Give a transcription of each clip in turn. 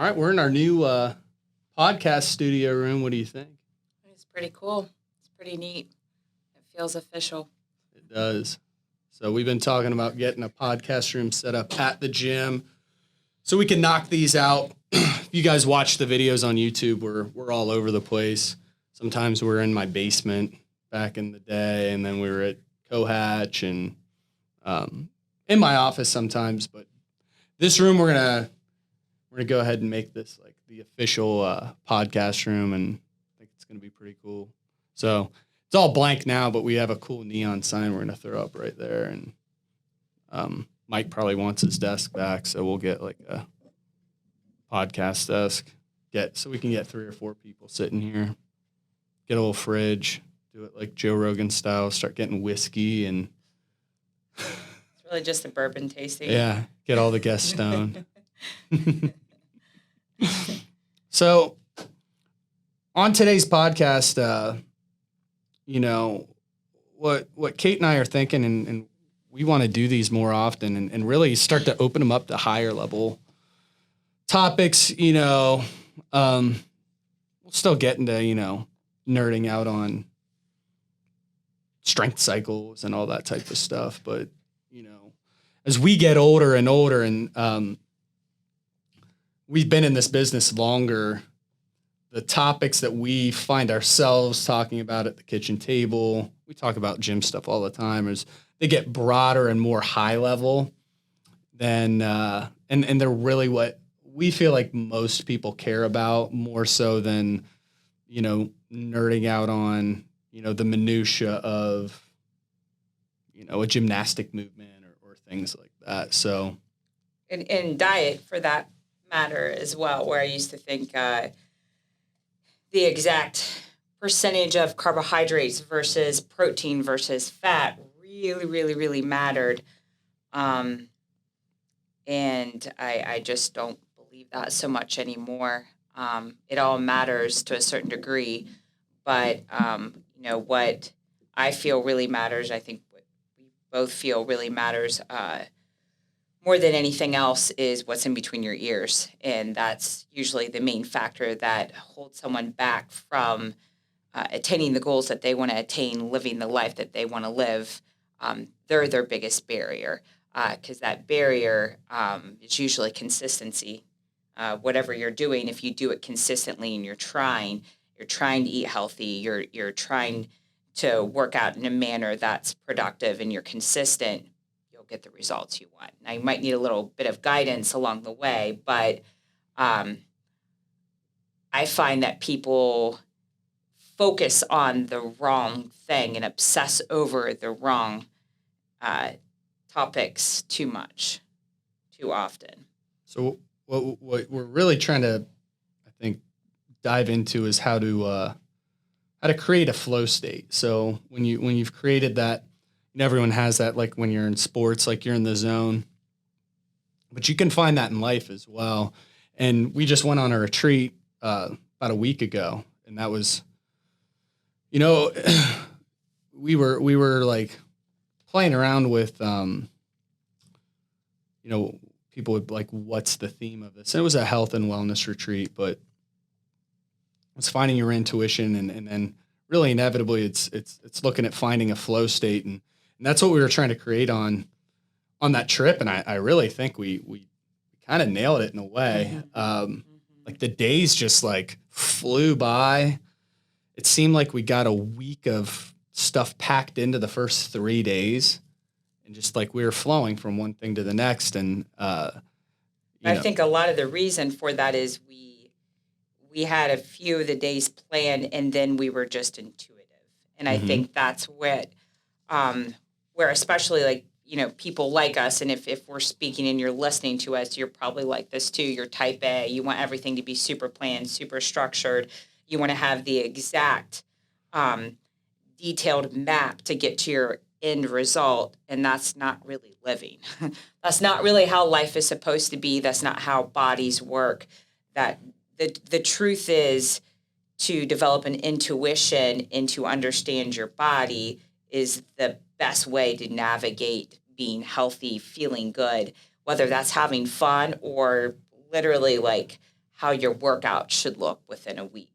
All right, we're in our new podcast studio room. What do you think? It's pretty cool. It's pretty neat. It feels official. It does. So we've been talking about getting a podcast room set up at the gym so we can knock these out. If you guys watch the videos on YouTube, we're all over the place. Sometimes we're in my basement back in the day, and then we were at Cohatch and in my office sometimes. But this room, we're gonna go ahead and make this like the official podcast room, and I think it's gonna be pretty cool. So it's all blank now, but we have a cool neon sign we're gonna throw up right there, and Mike probably wants his desk back, so we'll get like a podcast desk, so we can get 3 or 4 people sitting here. Get a little fridge, do it like Joe Rogan style. Start getting whiskey and. It's really just a bourbon tasting. Yeah, get all the guests stoned. So, on today's podcast, what Kate and I are thinking, and we want to do these more often and really start to open them up to higher level topics. We'll still get into, nerding out on strength cycles and all that type of stuff. But, as we get older and older and we've been in this business longer, the topics that we find ourselves talking about at the kitchen table, we talk about gym stuff all the time, is they get broader and more high level than, and they're really what we feel like most people care about more so than, nerding out on, the minutia of, a gymnastic movement or things like that. So, and diet for that matter as well, where I used to think the exact percentage of carbohydrates versus protein versus fat really, really, really mattered. And I just don't believe that so much anymore. It all matters to a certain degree, but, what I feel really matters, I think what we both feel really matters more than anything else is what's in between your ears. And that's usually the main factor that holds someone back from attaining the goals that they want to attain, living the life that they want to live. They're their biggest barrier because that barrier is usually consistency. Whatever you're doing, if you do it consistently and you're trying to eat healthy, you're trying to work out in a manner that's productive and you're consistent, you'll get the results you want. Now, you might need a little bit of guidance along the way, but I find that people focus on the wrong thing and obsess over the wrong topics too much, too often. So what we're really trying to, I think, dive into is how to create a flow state. So when you've created that, everyone has that, like when you're in sports, like you're in the zone, but you can find that in life as well. And we just went on a retreat about a week ago, and that was, we were like playing around with, people would like, what's the theme of this? And it was a health and wellness retreat, but it's finding your intuition, and then really inevitably it's looking at finding a flow state, and that's what we were trying to create on that trip. And I really think we kind of nailed it in a way. Like the days just like flew by. It seemed like we got a week of stuff packed into the first 3 days, and just like we were flowing from one thing to the next. And I think a lot of the reason for that is we had a few of the days planned, and then we were just intuitive. And I think that's where especially like, people like us, and if we're speaking and you're listening to us, you're probably like this too. You're type A. You want everything to be super planned, super structured. You want to have the exact detailed map to get to your end result, and that's not really living. That's not really how life is supposed to be. That's not how bodies work. That the truth is, to develop an intuition and to understand your body is the best way to navigate being healthy, feeling good, whether that's having fun or literally like how your workout should look within a week,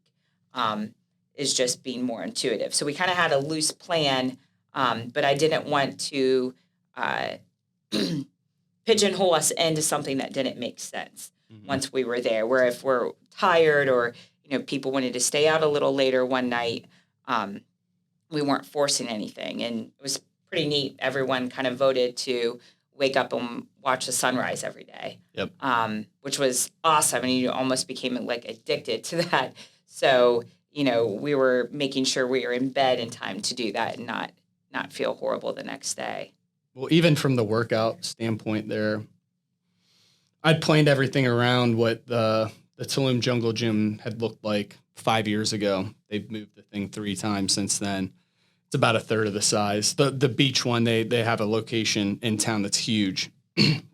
is just being more intuitive. So we kind of had a loose plan, but I didn't want to pigeonhole us into something that didn't make sense once we were there. Where if we're tired or people wanted to stay out a little later one night, we weren't forcing anything, and it was pretty neat. Everyone kind of voted to wake up and watch the sunrise every day. Yep. Which was awesome, and you almost became like addicted to that. So we were making sure we were in bed in time to do that and not feel horrible the next day. Well, even from the workout standpoint there, I'd planned everything around what the Tulum Jungle Gym had looked like 5 years ago. They've moved the thing 3 times since then. It's about a third of the size. The beach one, they have a location in town that's huge,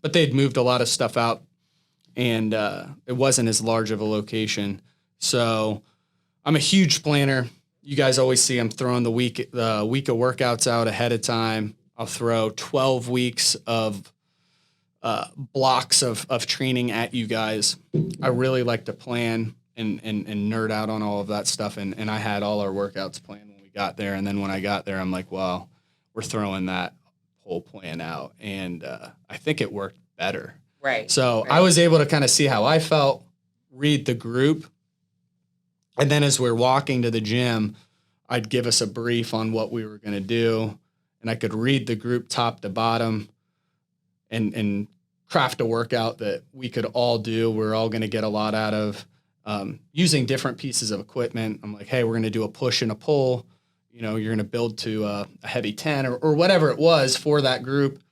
but they'd moved a lot of stuff out, and it wasn't as large of a location. So I'm a huge planner. You guys always see I'm throwing the week of workouts out ahead of time. I'll throw 12 weeks of blocks of training at you guys. I really like to plan and nerd out on all of that stuff. And I had all our workouts planned when we got there. And then when I got there, I'm like, well, we're throwing that whole plan out. And I think it worked better. Right. So right. I was able to kind of see how I felt, read the group. And then as we're walking to the gym, I'd give us a brief on what we were going to do. And I could read the group top to bottom and craft a workout that we could all do. We're all going to get a lot out of using different pieces of equipment. I'm like, hey, we're going to do a push and a pull. You're going to build to a heavy 10 or whatever it was for that group.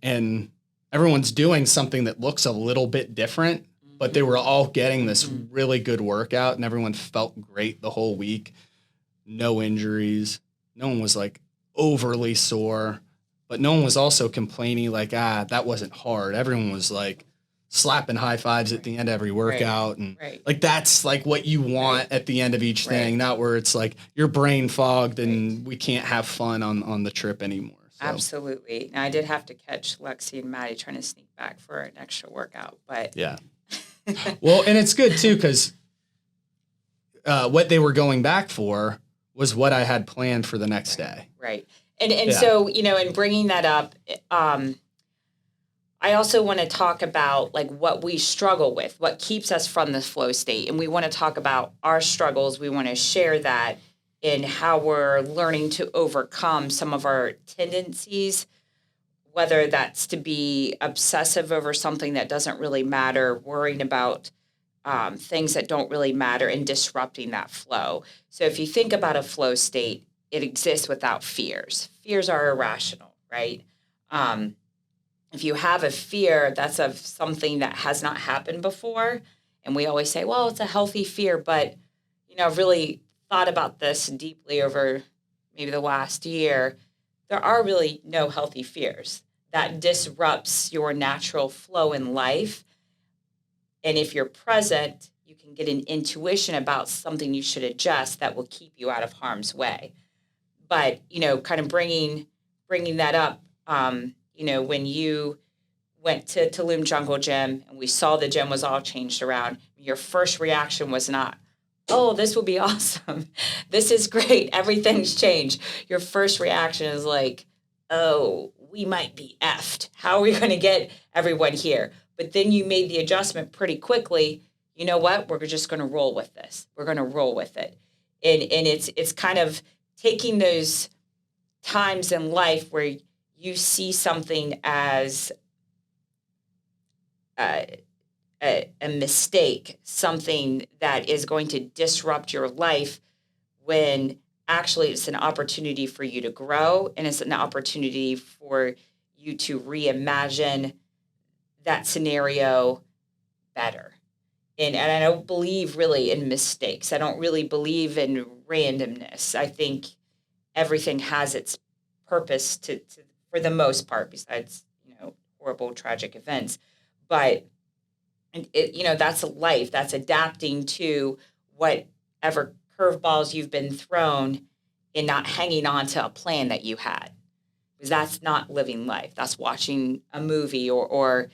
And everyone's doing something that looks a little bit different, but they were all getting this really good workout, and everyone felt great the whole week. No injuries. No one was like overly sore, but no one was also complaining like, that wasn't hard. Everyone was like slapping high fives at the end of every workout. And like, that's like what you want at the end of each thing, not where it's like you're brain fogged and we can't have fun on the trip anymore. So. Absolutely. Now, I did have to catch Lexi and Maddie trying to sneak back for an extra workout, but yeah. Well, and it's good too, because what they were going back for was what I had planned for the next day. Right. And so, in bringing that up, I also want to talk about like what we struggle with, what keeps us from the flow state. And we want to talk about our struggles. We want to share that in how we're learning to overcome some of our tendencies, whether that's to be obsessive over something that doesn't really matter, worrying about things that don't really matter, and disrupting that flow. So if you think about a flow state, it exists without fears. Fears are irrational, right? If you have a fear, that's of something that has not happened before. And we always say, well, it's a healthy fear. But, I've really thought about this deeply over maybe the last year. There are really no healthy fears. That disrupts your natural flow in life. And if you're present, you can get an intuition about something you should adjust that will keep you out of harm's way. But, kind of bringing that up, when you went to Tulum Jungle Gym and we saw the gym was all changed around, your first reaction was not, oh, this will be awesome. This is great. Everything's changed. Your first reaction is like, oh, we might be effed. How are we going to get everyone here? But then you made the adjustment pretty quickly. You know what? We're just going to roll with this. We're going to roll with it. And it's kind of taking those times in life where you see something as a mistake, something that is going to disrupt your life, when actually it's an opportunity for you to grow, and it's an opportunity for you to reimagine that scenario better. And I don't believe really in mistakes. I don't really believe in randomness. I think everything has its purpose to for the most part, besides, horrible, tragic events. But that's life. That's adapting to whatever curveballs you've been thrown, and not hanging on to a plan that you had. Because that's not living life. That's watching a movie or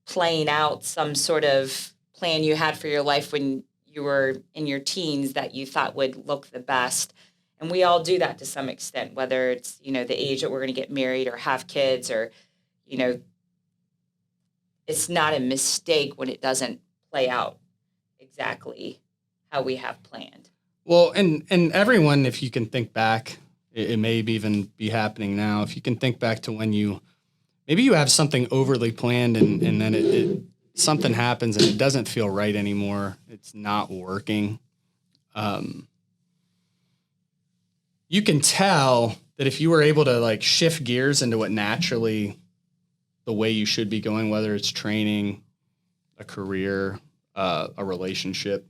playing out some sort of plan you had for your life when you were in your teens that you thought would look the best. And we all do that to some extent, whether it's, the age that we're going to get married or have kids, or, it's not a mistake when it doesn't play out exactly how we have planned. Well, and everyone, if you can think back, it may even be happening now. If you can think back to when maybe you have something overly planned and then something happens and it doesn't feel right anymore. It's not working. You can tell that if you were able to like shift gears into what naturally the way you should be going, whether it's training, a career, a relationship,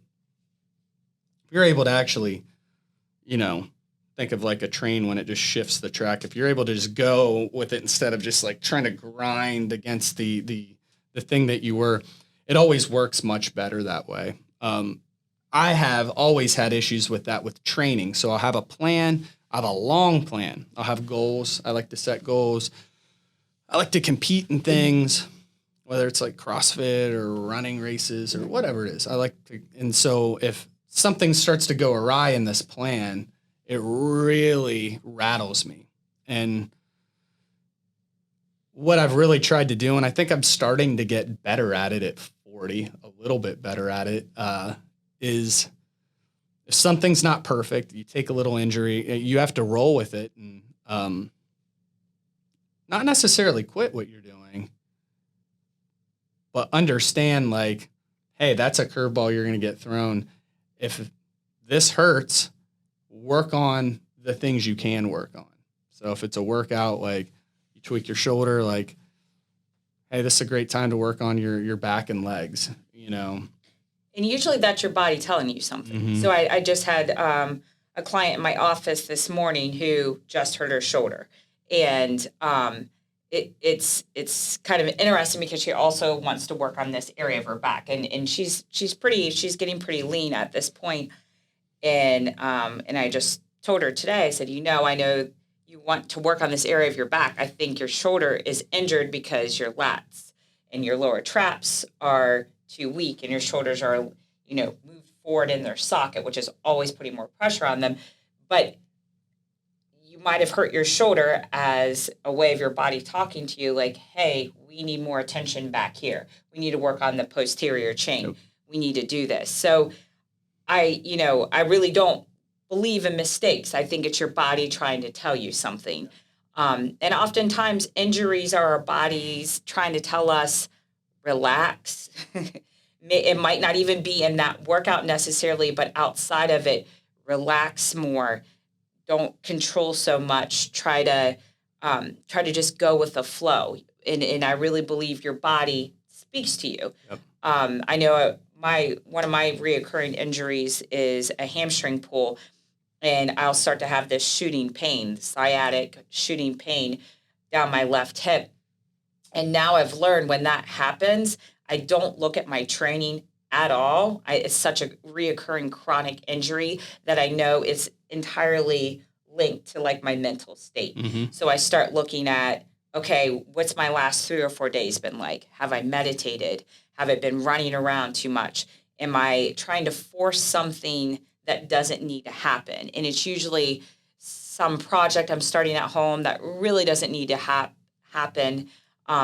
if you're able to actually, think of like a train when it just shifts the track. If you're able to just go with it instead of just like trying to grind against the thing that you were, it always works much better that way. I have always had issues with that with training. So I'll have a plan. I have a long plan. I'll have goals. I like to set goals. I like to compete in things, whether it's like CrossFit or running races or whatever it is. And so if something starts to go awry in this plan, it really rattles me. And what I've really tried to do, and I think I'm starting to get better at it at 40, a little bit better at it, is if something's not perfect, you take a little injury, you have to roll with it and not necessarily quit what you're doing, but understand like, hey, that's a curveball you're going to get thrown. If this hurts, work on the things you can work on. So if it's a workout, like you tweak your shoulder, like, hey, this is a great time to work on your back and legs, And usually that's your body telling you something. Mm-hmm. So I just had a client in my office this morning who just hurt her shoulder. And it's kind of interesting because she also wants to work on this area of her back. And she's getting pretty lean at this point. And I just told her today, I said, I know you want to work on this area of your back. I think your shoulder is injured because your lats and your lower traps are too weak and your shoulders are, moved forward in their socket, which is always putting more pressure on them. But you might have hurt your shoulder as a way of your body talking to you like, hey, we need more attention back here. We need to work on the posterior chain. Yep. We need to do this. So I really don't believe in mistakes. I think it's your body trying to tell you something. And oftentimes injuries are our bodies trying to tell us, relax. It might not even be in that workout necessarily, but outside of it, relax more. Don't control so much. Try to just go with the flow. And I really believe your body speaks to you. Yep. I know one of my reoccurring injuries is a hamstring pull, and I'll start to have this sciatic shooting pain down my left hip. And now I've learned when that happens, I don't look at my training at all. It's such a reoccurring chronic injury that I know it's entirely linked to like my mental state. Mm-hmm. So I start looking at, okay, what's my last 3 or 4 days been like? Have I meditated? Have I been running around too much? Am I trying to force something that doesn't need to happen? And it's usually some project I'm starting at home that really doesn't need to happen.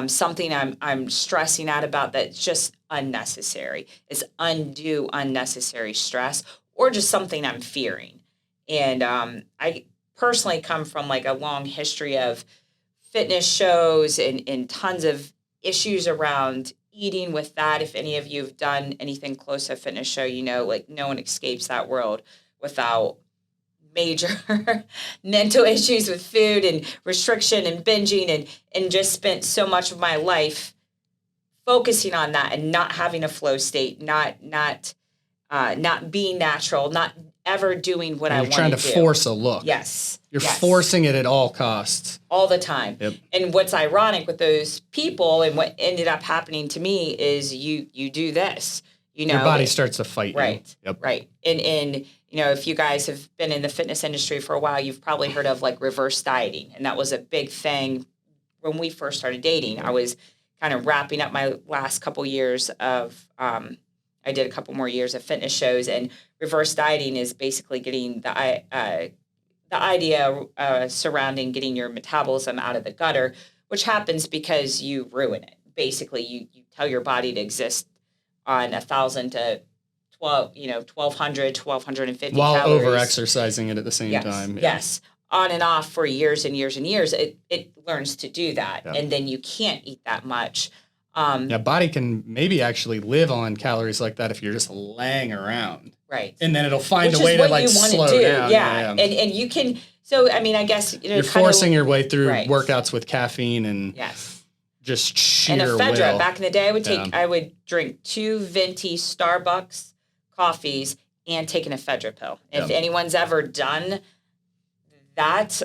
Something I'm stressing out about that's just unnecessary. It's undue unnecessary stress, or just something I'm fearing. And I personally come from like a long history of fitness shows and tons of issues around eating with that. If any of you have done anything close to a fitness show, like no one escapes that world without major mental issues with food and restriction and binging, and just spent so much of my life focusing on that and not having a flow state, not being natural, not ever doing what I want to do. You're trying to force a look. Yes. You're forcing it at all costs. All the time. Yep. And what's ironic with those people and what ended up happening to me is you do this. Your body starts to fight you. Right. Yep. Right. And if you guys have been in the fitness industry for a while, you've probably heard of like reverse dieting. And that was a big thing when we first started dating. I was kind of wrapping up my last couple years of I did a couple more years of fitness shows, and reverse dieting is basically getting the idea surrounding getting your metabolism out of the gutter, which happens because you ruin it. Basically, you tell your body to exist on 1,000 to 1,200, 1,250 While calories. over exercising it at the same time. Yeah. Yes. On and off for years and years and years, it learns to do that. Yeah. And then you can't eat that much. Body can maybe actually live on calories like that if you're just laying around. Right. And then it'll find a way to slow down. Yeah. And you can, so, I mean, I guess, you're forcing your way through workouts with caffeine and just sheer and ephedra. will. Back in the day, I would drink 2 venti Starbucks coffees and take an ephedra pill. If anyone's ever done that,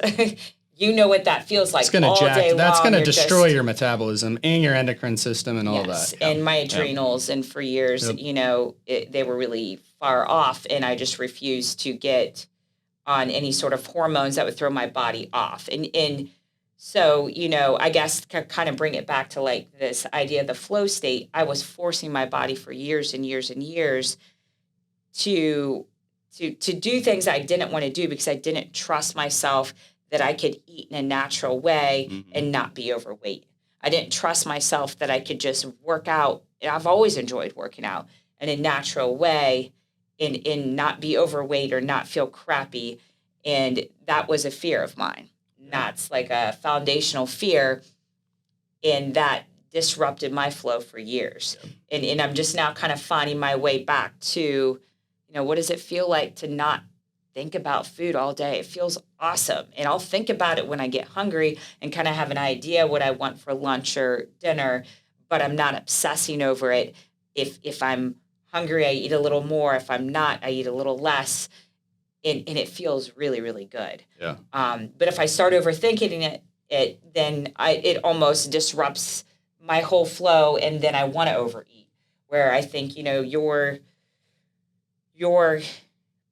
you know what that feels like. Day long. That's going to destroy your metabolism and your endocrine system and all that. And my adrenals. And for years, they were really far off, and I just refused to get on any sort of hormones that would throw my body off. And so, I guess to kind of bring it back to like this idea of the flow state, I was forcing my body for years and years and years to do things I didn't want to do because I didn't trust myself that I could eat in a natural way and not be overweight. I didn't trust myself that I could just work out. I've always enjoyed working out in a natural way and not be overweight or not feel crappy. And that was a fear of mine. That's like a foundational fear, and that disrupted my flow for years. And I'm just now kind of finding my way back to, what does it feel like to not think about food all day? It feels awesome. And I'll think about it when I get hungry and kind of have an idea what I want for lunch or dinner, but I'm not obsessing over it. If I'm hungry, I eat a little more. If I'm not, I eat a little less. And it feels really, really good. Yeah. But if I start overthinking it then it almost disrupts my whole flow, and then I want to overeat. Where I think, your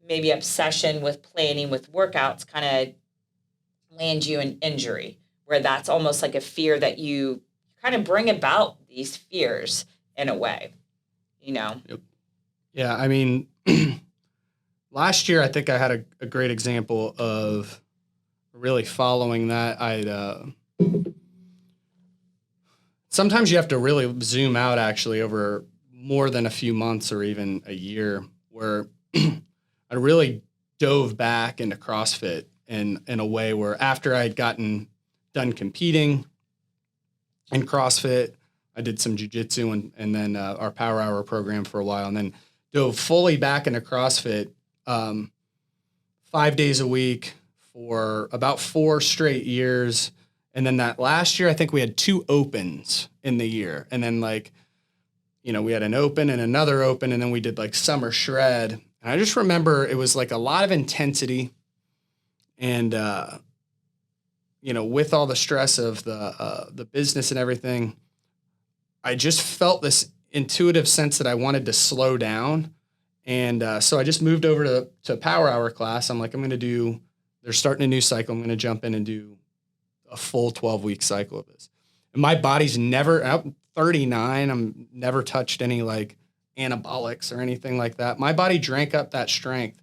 maybe obsession with planning with workouts kind of land you in injury, where that's almost like a fear that you kind of bring about these fears in a way, Yep. Yeah, I mean, last year I think I had a great example of really following that. Sometimes you have to really zoom out actually over more than a few months or even a year, where I really dove back into CrossFit in a way where after I had done competing in CrossFit, I did some jiu-jitsu and then our Power Hour program for a while, and then dove fully back into CrossFit 5 days a week for about 4 straight years. And then that last year, I think we had 2 opens in the year. And then we had an open and another open, and then we did like summer shred. And I just remember it was like a lot of intensity, and with all the stress of the business and everything, I just felt this intuitive sense that I wanted to slow down. And so I just moved over to Power Hour class. I'm like, they're starting a new cycle. I'm going to jump in and do a full 12-week cycle of this. And my body's I'm 39. I'm never touched any like anabolics or anything like that. My body drank up that strength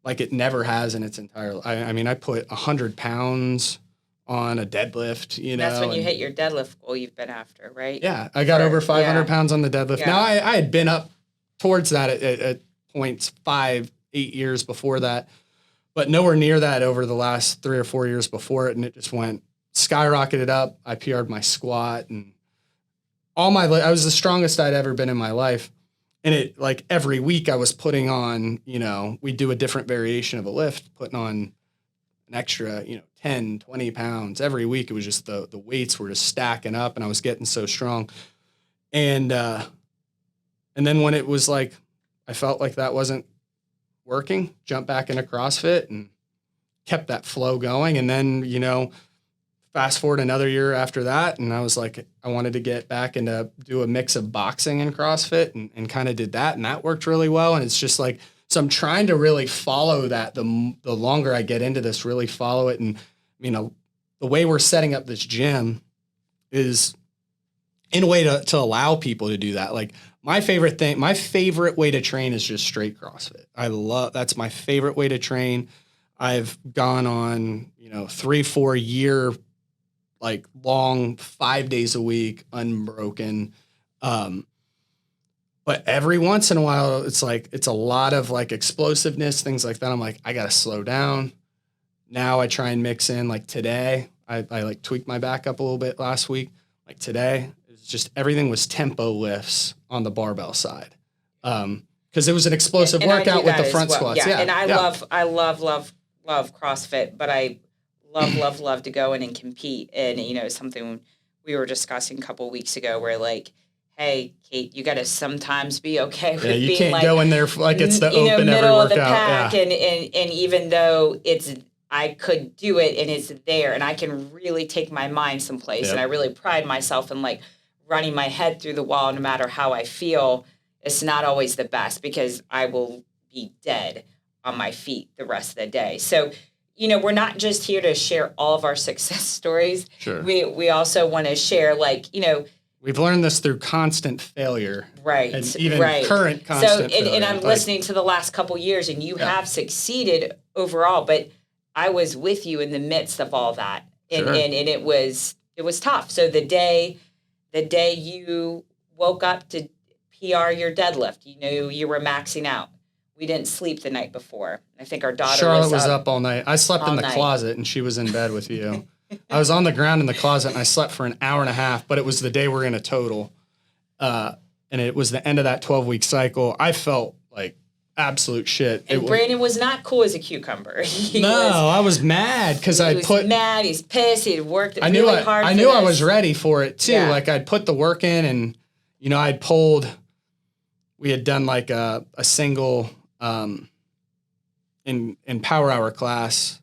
like it never has in its entire life. I mean, I put 100 pounds on a deadlift, That's when you hit your deadlift goal you've been after, right? Yeah. I got over 500 pounds on the deadlift. Yeah. Now I had been up towards that at points 5-8 years before that, but nowhere near that over the last 3 or 4 years before it. And it just skyrocketed up. I PR'd my squat, and I was the strongest I'd ever been in my life. And it, like, every week I was putting on, we do a different variation of a lift, putting on an extra, 10, 20 pounds every week. It was just the weights were just stacking up, and I was getting so strong. And then when it was like, I felt like that wasn't working, jumped back into CrossFit and kept that flow going. And then, fast forward another year after that, and I was like, I wanted to get back into do a mix of boxing and CrossFit, and kind of did that, and that worked really well. And it's just like, so I'm trying to really follow that. The longer I get into this, really follow it. And the way we're setting up this gym is in a way to allow people to do that. Like, my favorite way to train is just straight CrossFit. That's my favorite way to train. I've gone on, 3-4 year, like long 5 days a week, unbroken. But every once in a while, it's a lot of like explosiveness, things like that. I'm like, I got to slow down. Now I try and mix in, like today, I like tweaked my back up a little bit last week. Like today, it's just everything was tempo lifts on the barbell side. Because it was an explosive workout with the front squats. Yeah. And I love CrossFit, but I love to go in and compete. And, something we were discussing a couple of weeks ago where like, hey, Kate, you got to sometimes be okay with being you can't like, go in there like it's the open middle every of the workout. pack. Yeah. And even though I could do it and it's there and I can really take my mind someplace. Yep. And I really pride myself in like running my head through the wall no matter how I feel. It's not always the best because I will be dead on my feet the rest of the day. So, we're not just here to share all of our success stories. Sure. We also want to share like, we've learned this through constant failure. Right. And even current constant failure. And I'm listening to the last couple of years and you have succeeded overall, but I was with you in the midst of all that. And, and it was tough. So the day you woke up to PR your deadlift, you were maxing out. We didn't sleep the night before. I think our daughter Charlotte was up all night. I slept in the closet and she was in bed with you. I was on the ground in the closet and I slept for an hour and a half, but it was the day we're in a total. And it was the end of that 12-week cycle. I felt like absolute shit. And Brandon was not cool as a cucumber. I was mad because mad. He's pissed. He worked really hard. I knew I was ready for it too. Yeah. Like I'd put the work in and, I'd pulled, we had done like a single in Power Hour class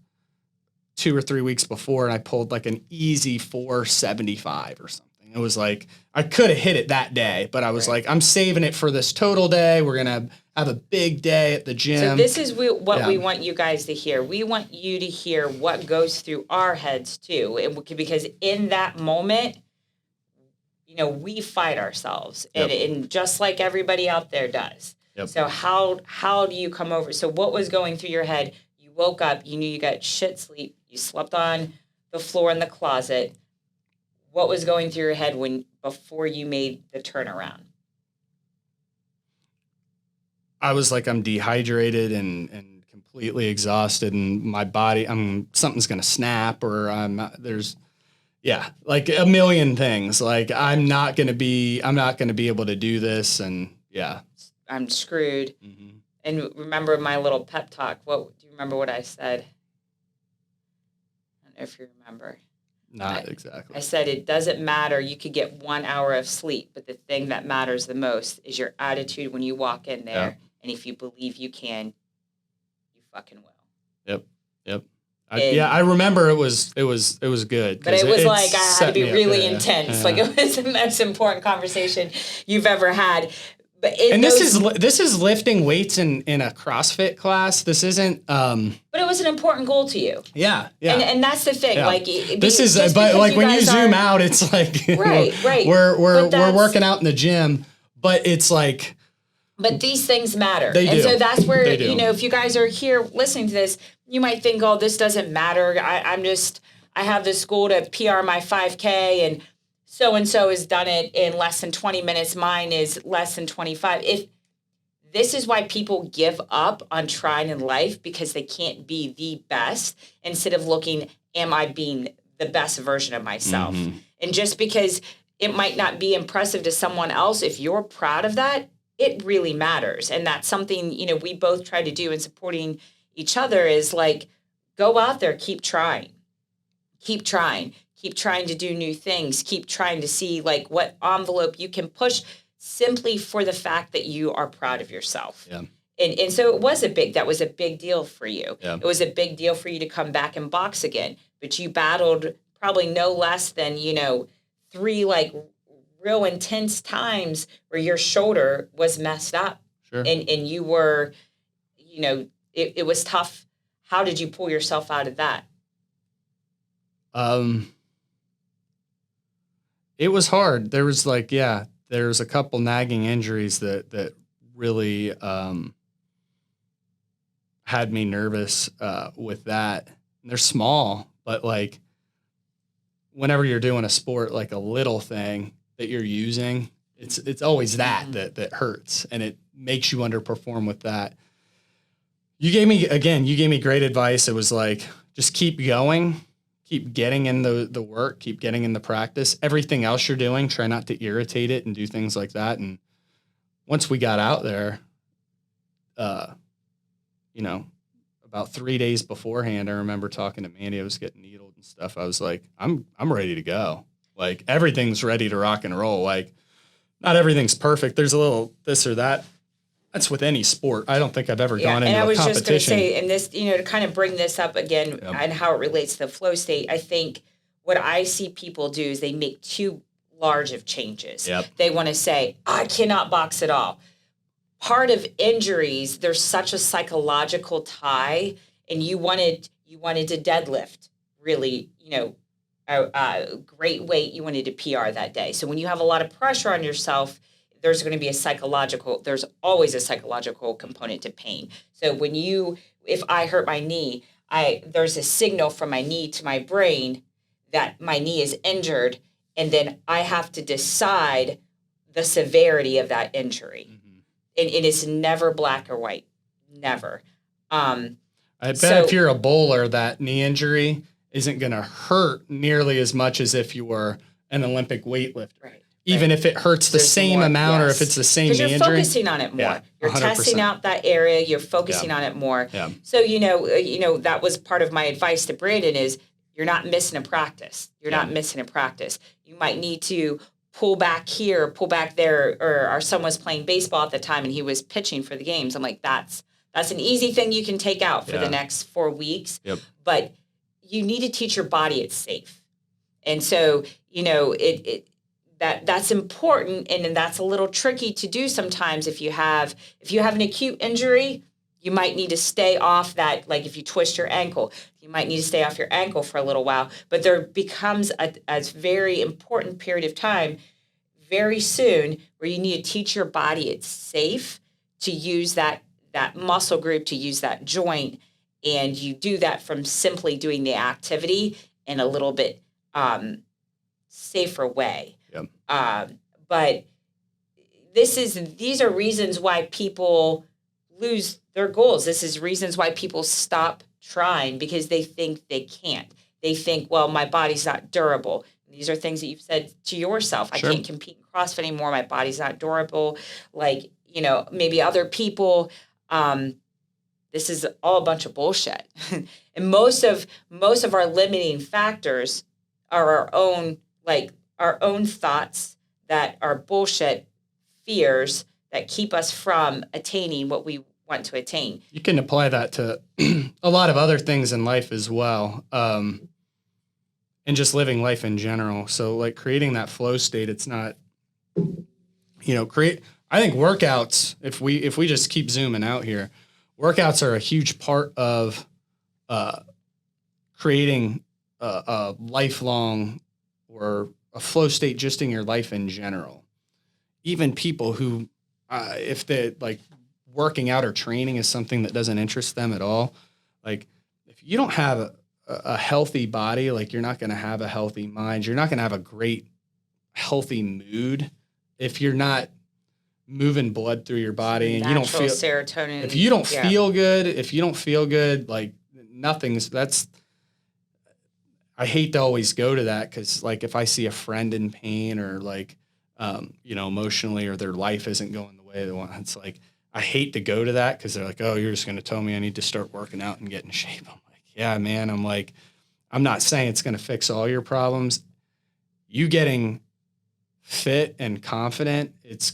2 or 3 weeks before, and I pulled like an easy 475 or something. It was like, I could have hit it that day, but I was like, I'm saving it for this total day. We're going to have a big day at the gym. So this is what we want you guys to hear. We want you to hear what goes through our heads too. Because in that moment, we fight ourselves and just like everybody out there does. Yep. So how do you come over? So what was going through your head? You woke up, you knew you got shit sleep. You slept on the floor in the closet. What was going through your head before you made the turnaround? I was like, I'm dehydrated and completely exhausted, and my body, something's gonna snap, or like a million things. Like I'm not gonna be able to do this, and I'm screwed. Mm-hmm. And remember my little pep talk. Do you remember what I said? I don't know if you remember. Not exactly. I said, it doesn't matter. You could get 1 hour of sleep, but the thing that matters the most is your attitude when you walk in there. Yeah. And if you believe you can, you fucking will. Yep. I remember it was good. But it was like I had to be really intense. Yeah. Like it was the most important conversation you've ever had. But this is lifting weights in a CrossFit class. This isn't. But it was an important goal to you. Yeah. And that's the thing. Yeah. Like this is, but like when you zoom out, it's like right. We're working out in the gym, but it's like. But these things matter. They do. And so that's where if you guys are here listening to this, you might think, oh, this doesn't matter. I have this goal to PR my 5K and. So-and-so has done it in less than 20 minutes. Mine is less than 25. This is why people give up on trying in life, because they can't be the best instead of looking, am I being the best version of myself? Mm-hmm. And just because it might not be impressive to someone else, if you're proud of that, it really matters. And that's something, we both try to do in supporting each other is like, go out there, keep trying. Keep trying. Keep trying to do new things. Keep trying to see like what envelope you can push simply for the fact that you are proud of yourself. Yeah. And so that was a big deal for you. Yeah. It was a big deal for you to come back and box again. But you battled probably no less than, 3 like real intense times where your shoulder was messed up. Sure. And you were, it was tough. How did you pull yourself out of that? It was hard. There was like, there's a couple nagging injuries that really had me nervous with that. And they're small, but like whenever you're doing a sport, like a little thing that you're using, it's always that hurts, and it makes you underperform with that. You gave me great advice. It was like, just keep going, keep getting in the work, keep getting in the practice. Everything else you're doing, try not to irritate it and do things like that. And once we got out there, about 3 days beforehand, I remember talking to Mandy. I was getting needled and stuff. I was like, I'm ready to go. Like, everything's ready to rock and roll. Like, not everything's perfect. There's a little this or that. That's with any sport. I don't think I've ever gone into a competition. And I was just going to say, and this, to kind of bring this up again and how it relates to the flow state, I think what I see people do is they make too large of changes. Yep. They want to say, I cannot box at all. Part of injuries, there's such a psychological tie, and you wanted to deadlift really, a great weight. You wanted to PR that day. So when you have a lot of pressure on yourself, there's going to be there's always a psychological component to pain. So if I hurt my knee, there's a signal from my knee to my brain that my knee is injured, and then I have to decide the severity of that injury. Mm-hmm. And it is never black or white, never. I bet if you're a bowler, that knee injury isn't going to hurt nearly as much as if you were an Olympic weightlifter. Right. Even if it hurts the same amount, or if it's the same knee injury. Because you're focusing on it more. Yeah, you're testing out that area. You're focusing on it more. Yeah. So, that was part of my advice to Brandon is you're not missing a practice. You're not missing a practice. You might need to pull back here, pull back there, or someone was playing baseball at the time and he was pitching for the games. I'm like, that's an easy thing you can take out for the next 4 weeks. Yep. But you need to teach your body it's safe. And so, that's important, and that's a little tricky to do sometimes. If you have an acute injury, you might need to stay off that. Like if you twist your ankle, you might need to stay off your ankle for a little while. But there becomes a very important period of time very soon where you need to teach your body it's safe to use that muscle group, to use that joint, and you do that from simply doing the activity in a little bit safer way. Yep. But these are reasons why people lose their goals. This is reasons why people stop trying, because they think they can't. They think, well, my body's not durable. These are things that you've said to yourself. Sure. I can't compete in CrossFit anymore. My body's not durable. Like, maybe other people, this is all a bunch of bullshit. And most of our limiting factors are our own thoughts that are bullshit fears that keep us from attaining what we want to attain. You can apply that to a lot of other things in life as well, and just living life in general. So like creating that flow state, it's not, I think workouts, if we just keep zooming out here, workouts are a huge part of creating a lifelong or a flow state just in your life in general. Even people who, if they like working out or training is something that doesn't interest them at all, like if you don't have a healthy body, like you're not going to have a healthy mind. You're not going to have a great, healthy mood if you're not moving blood through your body and you don't feel serotonin. If you don't feel good, like I hate to always go to that because, like, if I see a friend in pain or, like, emotionally or their life isn't going the way they want, it's like I hate to go to that because they're like, oh, you're just going to tell me I need to start working out and get in shape. I'm like, yeah, man. I'm like, I'm not saying it's going to fix all your problems. You getting fit and confident, it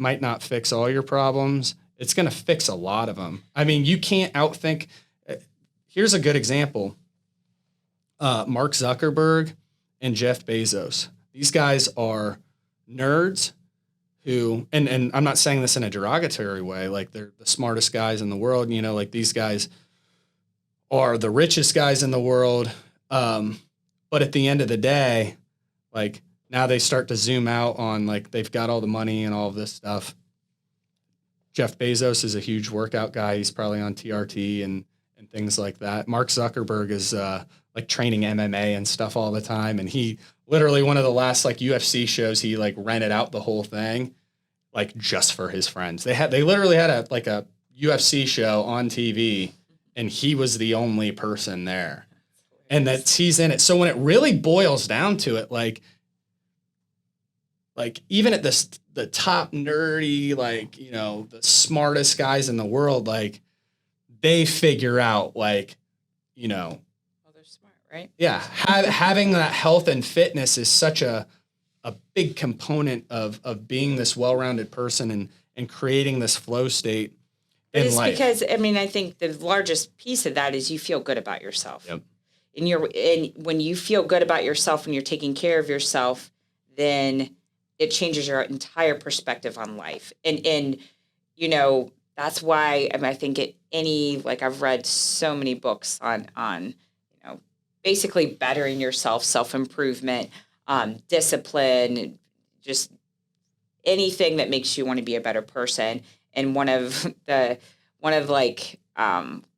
might not fix all your problems. It's going to fix a lot of them. I mean, you can't outthink. Here's a good example. Mark Zuckerberg and Jeff Bezos. These guys are nerds who, and I'm not saying this in a derogatory way, like they're the smartest guys in the world, like these guys are the richest guys in the world. But at the end of the day, like now they start to zoom out on like they've got all the money and all of this stuff. Jeff Bezos is a huge workout guy. He's probably on TRT and things like that. Mark Zuckerberg is like training MMA and stuff all the time. And he literally, one of the last like UFC shows, he like rented out the whole thing, like just for his friends. They literally had a UFC show on TV and he was the only person there. And that he's in it. So when it really boils down to it, like even at the top nerdy, like, you know, the smartest guys in the world, like they figure out like, you know, well, they're smart, right? Yeah. Having that health and fitness is such a big component of being this well-rounded person and creating this flow state in it's life. Because, I mean, I think the largest piece of that is you feel good about yourself. Yep. And when you feel good about yourself, when you're taking care of yourself, then it changes your entire perspective on life. And you know, that's why I think I've read so many books on, you know, basically bettering yourself, self-improvement, discipline, just anything that makes you want to be a better person. And one of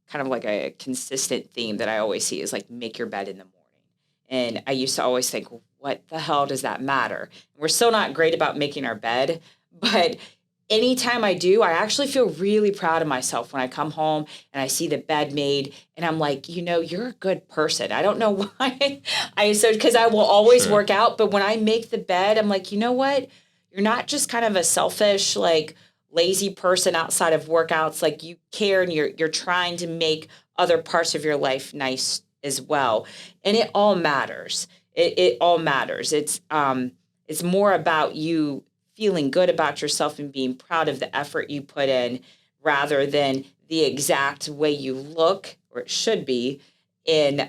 kind of like a consistent theme that I always see is like make your bed in the morning. And I used to always think, what the hell does that matter? We're still not great about making our bed, but anytime I do, I actually feel really proud of myself when I come home and I see the bed made and I'm like, you know, you're a good person. I don't know why because I will always work out, but when I make the bed, I'm like, you know what? You're not just kind of a selfish, like lazy person outside of workouts. Like you care and you're trying to make other parts of your life nice as well. And it all matters. It all matters. It's more about you feeling good about yourself and being proud of the effort you put in rather than the exact way you look, or it should be. And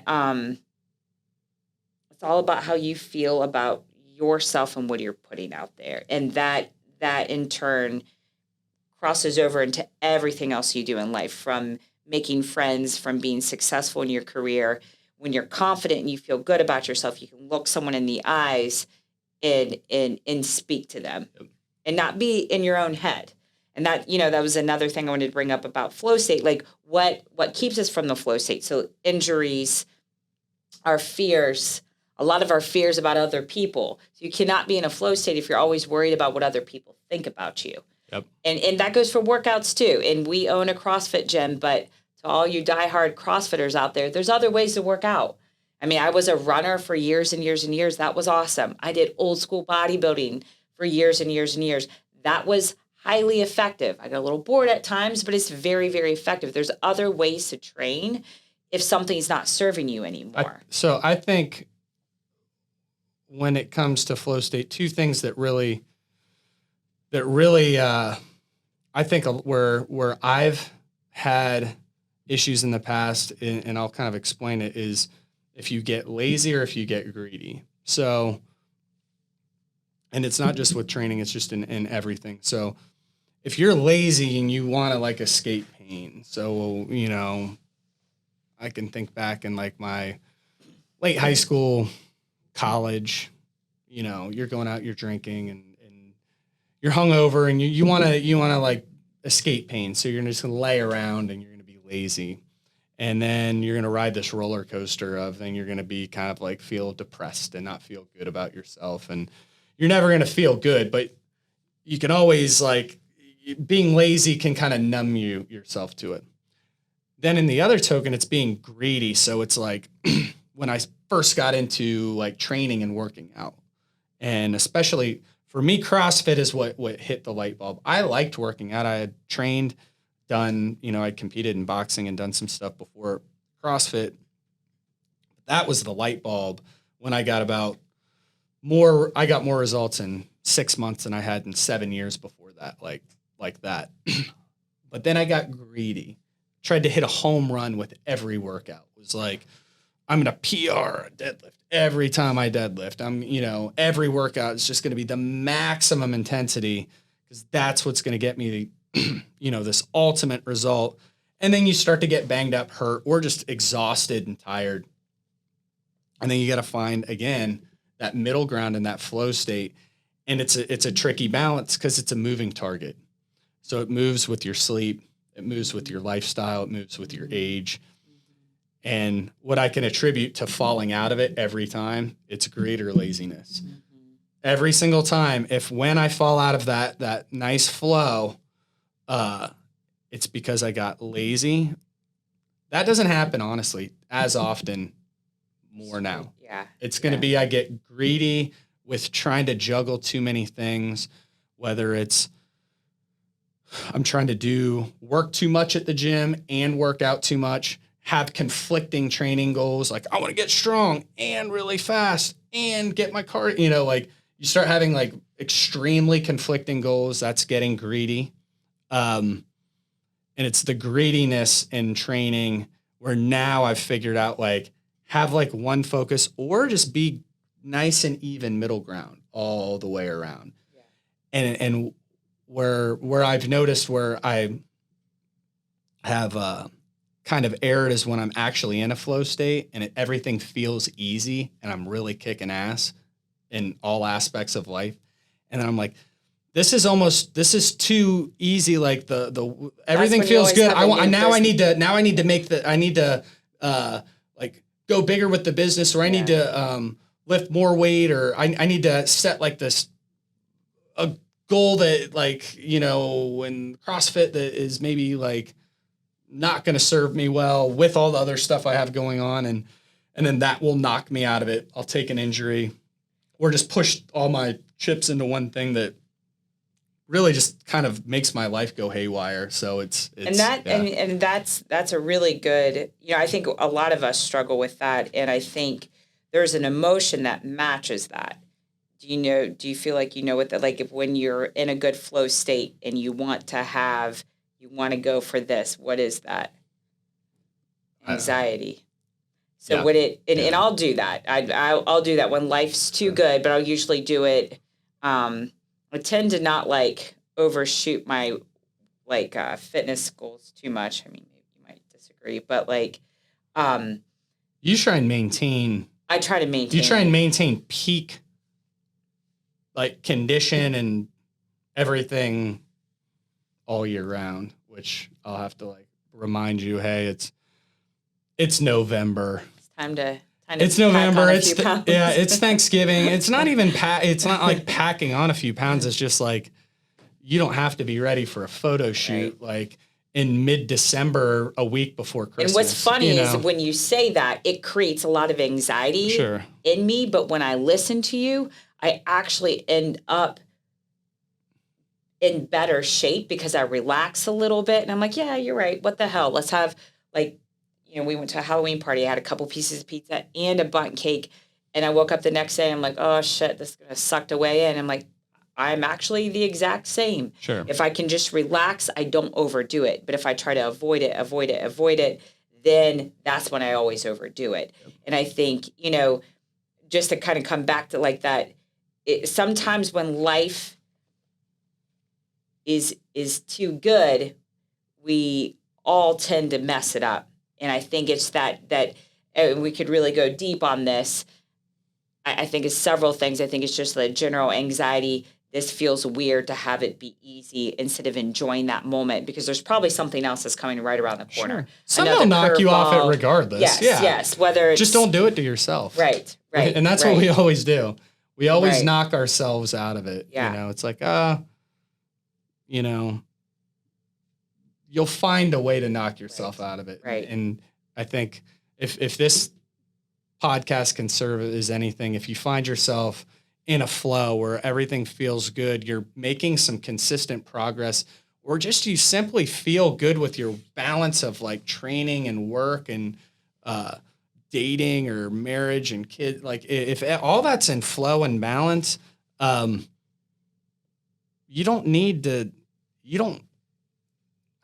it's all about how you feel about yourself and what you're putting out there. And that in turn crosses over into everything else you do in life, from making friends, from being successful in your career. When you're confident and you feel good about yourself, you can look someone in the eyes and speak to them and not be in your own head. And that, you know, that was another thing I wanted to bring up about flow state, like what keeps us from the flow state. So injuries, our fears, a lot of our fears about other people. So you cannot be in a flow state if you're always worried about what other people think about you. Yep. And that goes for workouts too. And we own a CrossFit gym, but to all you diehard CrossFitters out there, there's other ways to work out. I mean, I was a runner for years and years and years. That was awesome. I did old school bodybuilding for years and years and years. That was highly effective. I got a little bored at times, but it's very, very effective. There's other ways to train if something's not serving you anymore. So I think when it comes to flow state, two things that really I think where I've had issues in the past, and I'll kind of explain it, is if you get lazy or if you get greedy. So, and it's not just with training, it's just in everything. So if you're lazy and you want to like escape pain, so, you know, I can think back in like my late high school, college, you know, you're going out, you're drinking and you're hungover and you want to like escape pain. So you're just going to lay around and you're going to be lazy. And then you're going to ride this roller coaster of, then you're going to be kind of like feel depressed and not feel good about yourself. And you're never going to feel good, but you can always like, being lazy can kind of numb yourself to it. Then in the other token, it's being greedy. So it's like when I first got into like training and working out, and especially for me, CrossFit is what hit the light bulb. I liked working out. I had trained, done, you know, I competed in boxing and done some stuff before CrossFit. That was the light bulb when I got more results in 6 months than I had in 7 years before that, like that. But then I got greedy, tried to hit a home run with every workout. It was like, I'm going to PR a deadlift every time I deadlift. Every workout is just going to be the maximum intensity because that's what's going to get me this ultimate result. And then you start to get banged up, hurt, or just exhausted and tired. And then you got to find, again, that middle ground and that flow state. And it's a tricky balance because it's a moving target. So it moves with your sleep, it moves with your lifestyle, it moves with your age. And what I can attribute to falling out of it every time, it's greed or laziness. Every single time, when I fall out of that nice flow, it's because I got lazy. That doesn't happen, honestly, as often more now. Yeah. It's going to be I get greedy with trying to juggle too many things, whether it's I'm trying to work too much at the gym and work out too much, have conflicting training goals. Like I want to get strong and really fast and get my car, like you start having like extremely conflicting goals. That's getting greedy. And it's the greediness in training where now I've figured out like have like one focus or just be nice and even middle ground all the way around. Yeah. And where I've noticed where I have kind of erred is when I'm actually in a flow state and everything feels easy and I'm really kicking ass in all aspects of life. And then I'm like, this is too easy. Like the everything feels good. I need to like go bigger with the business, or I need to lift more weight, or I need to set like a goal that like, in CrossFit that is maybe like not going to serve me well with all the other stuff I have going on. And then that will knock me out of it. I'll take an injury or just push all my chips into one thing that really just kind of makes my life go haywire. So it's that's a really good, I think a lot of us struggle with that. And I think there's an emotion that matches that. Do you feel like what that, like if when you're in a good flow state and you want to go for this, what is that? Anxiety. So would it, and I'll do that. I'll do that when life's too good, but I'll usually do it. I tend to not like overshoot my fitness goals too much. I mean, maybe you might disagree, but like, you try and maintain. I try to maintain. You try and maintain peak, like condition and everything all year round, which I'll have to like remind you, hey, it's November. It's time to it's November. It's Thanksgiving. It's not even it's not like packing on a few pounds. It's just like you don't have to be ready for a photo shoot like in mid-December, a week before Christmas. And what's funny is when you say that, it creates a lot of anxiety in me. But when I listen to you, I actually end up in better shape because I relax a little bit. And I'm like, yeah, you're right. What the hell? Let's have like, we went to a Halloween party. I had a couple pieces of pizza and a bundt cake. And I woke up the next day and I'm like, oh shit, this is going to sucked away. And I'm like, I'm actually the exact same. Sure. If I can just relax, I don't overdo it. But if I try to avoid it, then that's when I always overdo it. Yep. And I think, just to kind of come back to like that, sometimes when life is too good, we all tend to mess it up. And I think it's that we could really go deep on this. I think it's several things. I think it's just the general anxiety. This feels weird to have it be easy instead of enjoying that moment because there's probably something else that's coming right around the corner. Sure. Something will knock you off it regardless. Yes. Whether it's, just don't do it to yourself. Right. And that's what we always do. We always knock ourselves out of it. Yeah. It's like, you'll find a way to knock yourself out of it. Right. And I think if this podcast can serve as anything, if you find yourself in a flow where everything feels good, you're making some consistent progress, or just you simply feel good with your balance of like training and work and dating or marriage and kids, like if all that's in flow and balance, I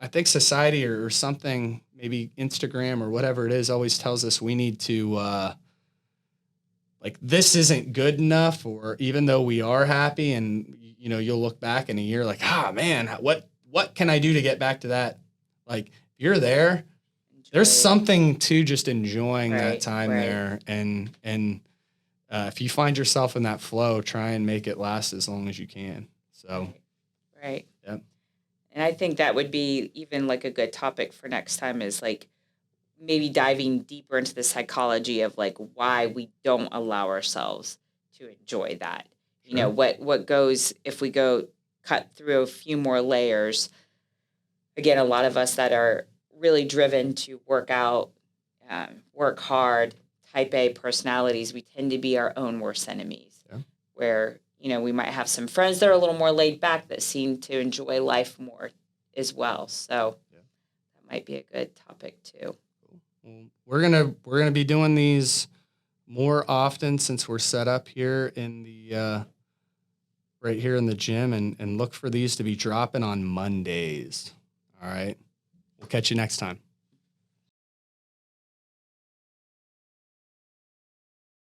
think society or something, maybe Instagram or whatever it is, always tells us we need to, like, this isn't good enough, or even though we are happy and, you'll look back in a year like, man, what can I do to get back to that? Like, if you're there, there's something to just enjoying that time there. And if you find yourself in that flow, try and make it last as long as you can. So, Right. yeah. And I think that would be even like a good topic for next time is like maybe diving deeper into the psychology of like why we don't allow ourselves to enjoy that. You know, Sure. what goes if we go cut through a few more layers. Again, a lot of us that are really driven to work out, work hard, type A personalities, we tend to be our own worst enemies. Yeah. Where, you know, we might have some friends that are a little more laid back that seem to enjoy life more as well. So Yeah. that might be a good topic too. Well, we're gonna be doing these more often since we're set up here in the right here in the gym, and look for these to be dropping on Mondays. All right. We'll catch you next time.